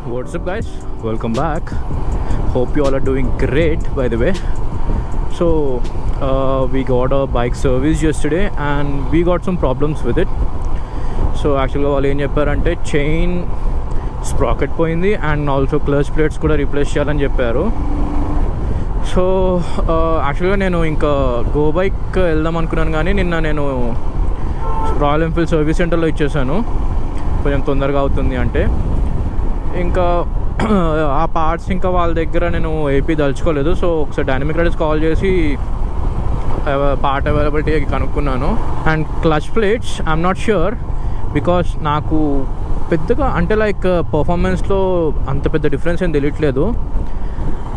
What's up guys, welcome back. Hope you all are doing great by the way. So we got a bike service yesterday and we got some problems with it. So actually వాళ్ళు ఏం చెప్పారంటే chain sprocket పోయింది and also clutch plates కూడా replace చేయాలని చెప్పారు. So యాక్చువల్గా నేను ఇంకా గో బైక్ వెళ్దాం అనుకున్నాను కానీ నిన్న నేను రాయల్ ఎన్ఫీల్డ్ సర్వీస్ సెంటర్లో ఇచ్చేసాను, కొంచెం తొందరగా అవుతుంది అంటే. ఇంకా ఆ పార్ట్స్ ఇంకా వాళ్ళ దగ్గర నేను ఏపీ దలుచుకోలేదు. సో ఒకసారి డైనమిక్ రైడర్స్ కాల్ చేసి పార్ట్ అవైలబిలిటీ కనుక్కున్నాను. And clutch plates I'm not sure because నాకు పెద్దగా అంటే లైక్ పర్ఫార్మెన్స్లో అంత పెద్ద డిఫరెన్స్ ఏం తెలియట్లేదు.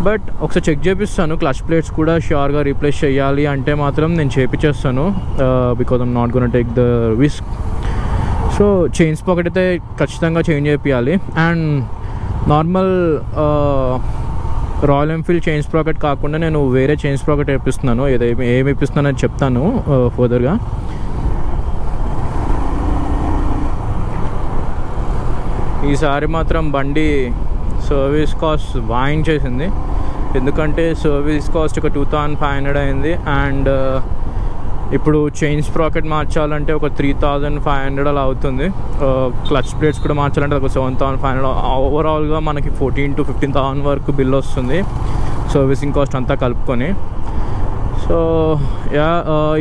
బట్ ఒకసారి చెక్ చేపిస్తాను. క్లచ్ ప్లేట్స్ కూడా ష్యూర్గా రీప్లేస్ చేయాలి అంటే మాత్రం నేను చేయించేస్తాను because I'm not gonna take the risk. So chain sprocket అయితే ఖచ్చితంగా చేంజ్ చేయాలి. And normal Royal Enfield chain sprocket కాకుండా నేను వేరే చైన్ స్పాకెట్ వేపిస్తున్నాను. ఏమి వేపిస్తున్నానని చెప్తాను ఫర్దర్గా. ఈసారి మాత్రం బండి సర్వీస్ కాస్ట్ వాయించేసింది, ఎందుకంటే సర్వీస్ కాస్ట్ ఒక 2500 అయింది. అండ్ ఇప్పుడు చైన్ స్ప్రాకెట్ మార్చాలంటే ఒక 3500 అలా అవుతుంది. క్లచ్ ప్లేట్స్ కూడా మార్చాలంటే ఒక 7500. ఓవరాల్గా మనకి 14,000 to 15,000 వరకు బిల్ వస్తుంది సర్వీసింగ్ కాస్ట్ అంతా కలుపుకొని. సో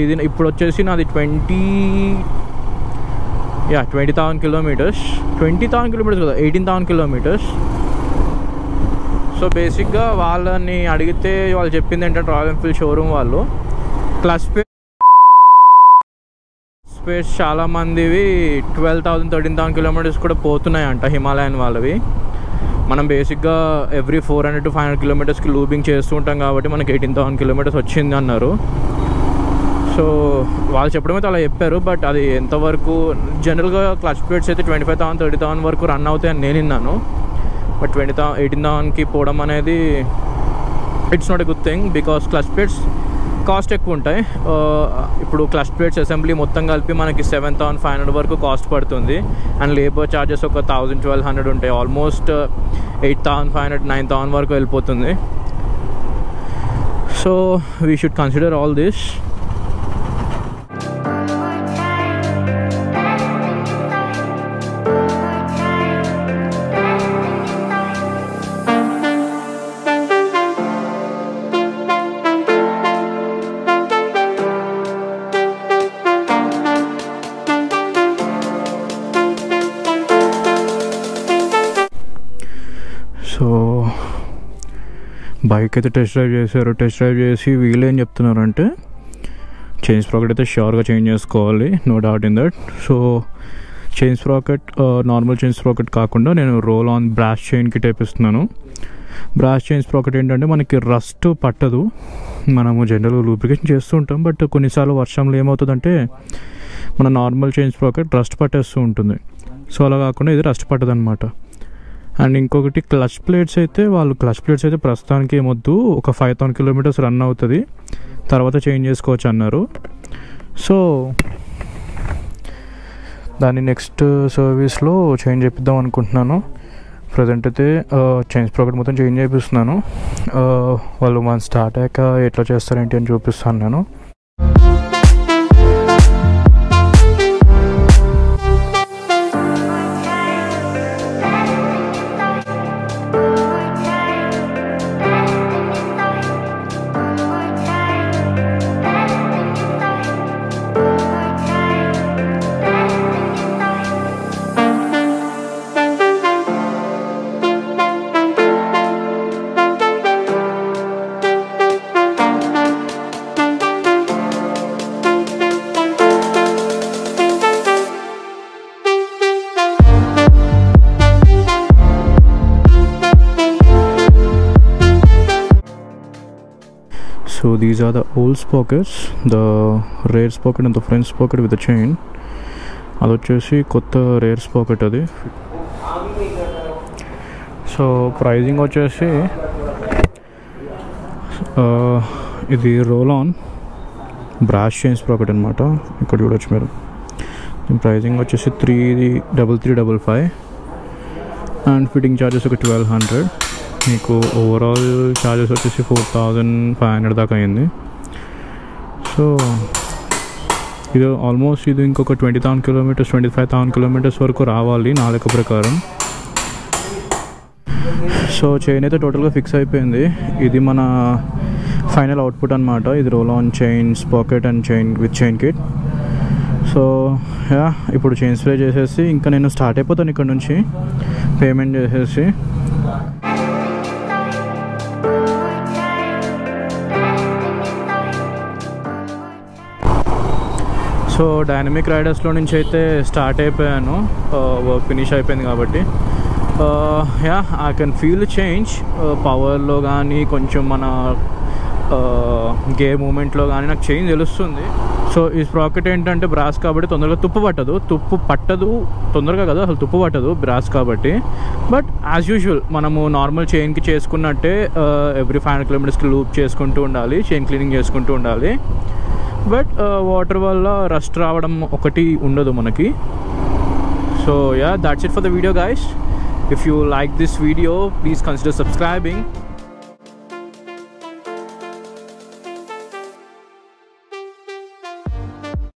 ఇది ఇప్పుడు వచ్చేసి నాది 20,000 kilometers. 20,000 kilometers కదా, 18,000 kilometers. సో బేసిక్గా వాళ్ళని అడిగితే వాళ్ళు చెప్పింది ఏంటంటే రాయల్ ఎన్ఫీల్డ్ షోరూమ్ వాళ్ళు క్లచ్ స్పేస్ చాలామందివి 12,000 13,000 kilometers కూడా పోతున్నాయంట హిమాలయన్ వాళ్ళవి. మనం బేసిక్గా ఎవ్రీ 400 to 500 kilometersకి లూబింగ్ చేస్తూ ఉంటాం కాబట్టి మనకి 18,000 kilometers వచ్చింది అన్నారు. సో వాళ్ళు చెప్పడం అయితే అలా చెప్పారు, బట్ అది ఎంతవరకు జనరల్గా క్లచ్ ప్లేట్స్ అయితే 25,000 30,000 వరకు రన్ అవుతాయని నేను విన్నాను. బట్ 18,000కి పోవడం అనేది it's not a good thing because clutch plates cost ఎక్కువ ఉంటాయి. ఇప్పుడు క్లచ్ ప్లేట్స్ అసెంబ్లీ మొత్తం కలిపి మనకి 7,500 వరకు కాస్ట్ పడుతుంది. అండ్ లేబర్ ఛార్జెస్ ఒక 1,000-1,200 ఉంటాయి. ఆల్మోస్ట్ 8,500 9,000 వరకు వెళ్ళిపోతుంది. So we should consider all this. So bike అయితే టెస్ట్ డ్రైవ్ చేశారు. టెస్ట్ డ్రైవ్ చేసి వీళ్ళు ఏం చెప్తున్నారంటే చైన్ స్ప్రాకెట్ అయితే ష్యూర్గా చేంజ్ చేసుకోవాలి, no doubt in that. So chain sprocket normal chain sprocket కాకుండా నేను Rolon brass chain kit వేపిస్తున్నాను. బ్రాష్ చైన్ స్ప్రాకెట్ ఏంటంటే మనకి రస్ట్ పట్టదు. మనము జనరల్గా లూబ్రికేషన్ చేస్తూ ఉంటాం, బట్ కొన్నిసార్లు వర్షంలో ఏమవుతుందంటే మన నార్మల్ చైన్ స్ప్రాకెట్ రస్ట్ పట్టేస్తూ ఉంటుంది. సో అలా కాకుండా ఇది రస్ట్ పట్టదు అనమాట. అండ్ ఇంకొకటి క్లచ్ ప్లేట్స్ అయితే ప్రస్తుతానికి ఏమొద్దు, ఒక 5,000 kilometers రన్ అవుతుంది, తర్వాత చేంజ్ చేసుకోవచ్చు అన్నారు. సో దాన్ని నెక్స్ట్ సర్వీస్లో చేంజ్ చేపిద్దాం అనుకుంటున్నాను. ప్రజెంట్ అయితే చైన్ స్ప్రాకెట్ మొత్తం చేంజ్ చేపిస్తున్నాను. వాళ్ళు మన స్టార్ట్ అయ్యాక ఎట్లా చేస్తారేంటి అని చూపిస్తాను నేను. So these are the old sprockets, the rear sprocket and the front sprocket with the chain. అది వచ్చేసి కొత్త రేర్ స్పాకెట్ అది. సో ప్రైజింగ్ వచ్చేసి ఇది roll on brass chain sprocket అనమాట. ఇక్కడ చూడొచ్చు మీరు. ప్రైజింగ్ వచ్చేసి 3,355. అండ్ ఫిట్టింగ్ ఛార్జెస్ ఒక 1200. మీకు ఓవరాల్ ఛార్జెస్ వచ్చేసి 4500 దాకా అయింది. సో ఇది ఆల్మోస్ట్ ఇది ఇంకొక 20,000 కిలోమీటర్స్ 25,000 కిలోమీటర్స్ వరకు రావాలి నా లెక్క ప్రకారం. సో చైన్ అయితే టోటల్గా ఫిక్స్ అయిపోయింది. ఇది మన ఫైనల్ అవుట్పుట్ అనమాట. ఇది roll on chain, sprocket and chain with chain kit. So yeah ఇప్పుడు చైన్ స్ప్రే చేసేసి ఇంకా నేను స్టార్ట్ అయిపోతాను ఇక్కడ నుంచి పేమెంట్ చేసేసి. సో డైనమిక్ రైడర్స్లో నుంచి అయితే స్టార్ట్ అయిపోయాను, వర్క్ ఫినిష్ అయిపోయింది కాబట్టి. Yeah I can feel change పవర్లో కానీ కొంచెం మన గేర్ మూమెంట్లో కానీ నాకు చేంజ్ తెలుస్తుంది. సో ఈ స్ప్రాకెట్ ఏంటంటే బ్రాస్ కాబట్టి తొందరగా తుప్పు పట్టదు తొందరగా కదా, అసలు తుప్పు పట్టదు బ్రాస్ కాబట్టి. బట్ యాజ్ యూజువల్ మనము నార్మల్ చైన్కి చేసుకున్నట్టే ఎవ్రీ 500 కిలోమీటర్స్కి లూప్ చేసుకుంటూ ఉండాలి, చైన్ క్లీనింగ్ చేసుకుంటూ ఉండాలి. బట్ వాటర్ వల్ల రస్ట్ రావడం ఒకటి ఉండదు మనకి. So yeah, that's it for the video guys. If you like this video, please consider subscribing.